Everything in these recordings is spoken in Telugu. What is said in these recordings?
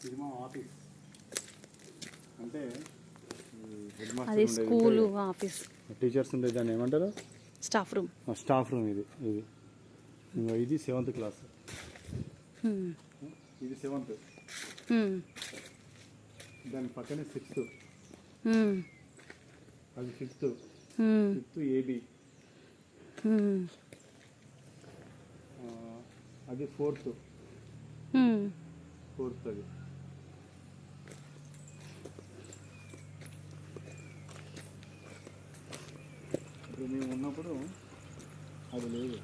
ఇది మా ఆఫీస్. అంటే అది స్కూల్ ఆఫీస్. టీచర్స్ ఉండే దాన్ని ఏమంటారు? Staff room. Staff room. ఇది ఇది ఇది 7th క్లాస్. ఇది 7th. దాని పక్కనే 6th. అది 5th. 5th AB. అది 4th. 4th అది. ఇప్పుడు మేము ఉన్నప్పుడు అది లేదు.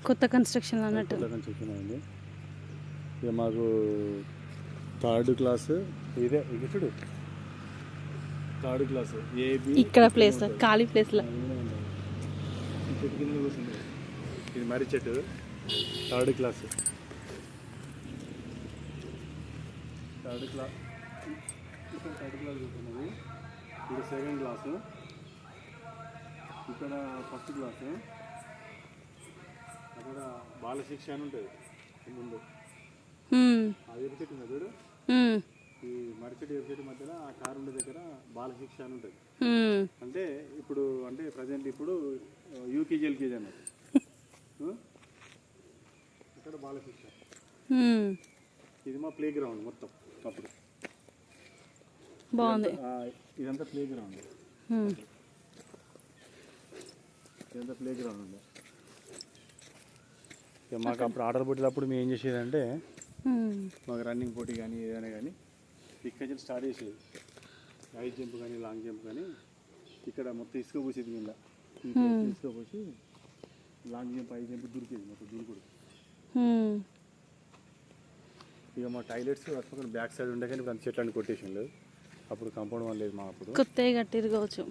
కొత్త కన్స్ట్రక్షన్ అన్నట్టు. కొత్త కన్స్ట్రక్షన్ అయింది. ఇక మాకు 3rd క్లాసు ఇదే. ఇక చూడు 3rd క్లాసు ఏబి. ఇక్కడ ప్లేస్ ఖాళీ ప్లేస్లో చెట్టు కింద కూర్చుంది. ఇది మర్రి చెట్టు. 3rd class. 3rd class. ఇక్కడ 3rd క్లాస్ కూర్చున్నది. ఇది 2nd క్లాసు. ఇక్కడ 1st క్లాసు. అక్కడ బాలశిక్ష అని ఉంటుంది ముందు. ఆ ఎరుపు చెట్టు ఉంది చూడు. ఈ మర్రి చెట్టు ఎరుపు చెట్టు మధ్యలో ఆ కారు ఉండే దగ్గర బాలశిక్ష అని ఉంటుంది. అంటే ఇప్పుడు అంటే ప్రజెంట్ ఇప్పుడు యూకేజీ ఎల్కేజీ అన్నట్టు. ఇక్కడ బాలశిక్ష. ఇది మా ప్లే గ్రౌండ్ మొత్తం. అప్పుడు బాగుంది. ఇదంతా ప్లే గ్రౌండ్. ఇదంతా ప్లే గ్రౌండ్ ఉంది. మాకు అప్పుడు ఆర్డర్ పోటీలప్పుడు మేము ఏం చేసేదంటే మాకు రన్నింగ్ పోటీ కానీ ఏదైనా కానీ ఇక్కడ నుంచి స్టార్ట్ చేసేది. హై జంప్ కానీ లాంగ్ జంప్ కానీ ఇక్కడ మొత్తం ఇసుక పోసేది. కింద ఇసుక పోసి లాంగ్ జంప్ హై జంప్ దూరికేది మొత్తం దూరుకుడు. ఇక మా టాయిలెట్స్ అక్కడ బ్యాక్ సైడ్ ఉండే కానీ ఇప్పుడు అంత చెట్లు కొట్టేషన్ లేదు. అప్పుడు కాంపౌండ్ వన్ లేదు. మా అప్పుడు కొత్తగా కట్టిరు కావచ్చు.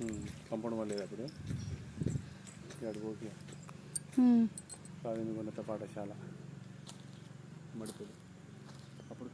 కాంపౌండ్ వన్ లేదు అప్పుడు. ఇక్కడ ఓకే ప్రాథమికోన్నత పాఠశాల మడిపల్లి. అప్పుడు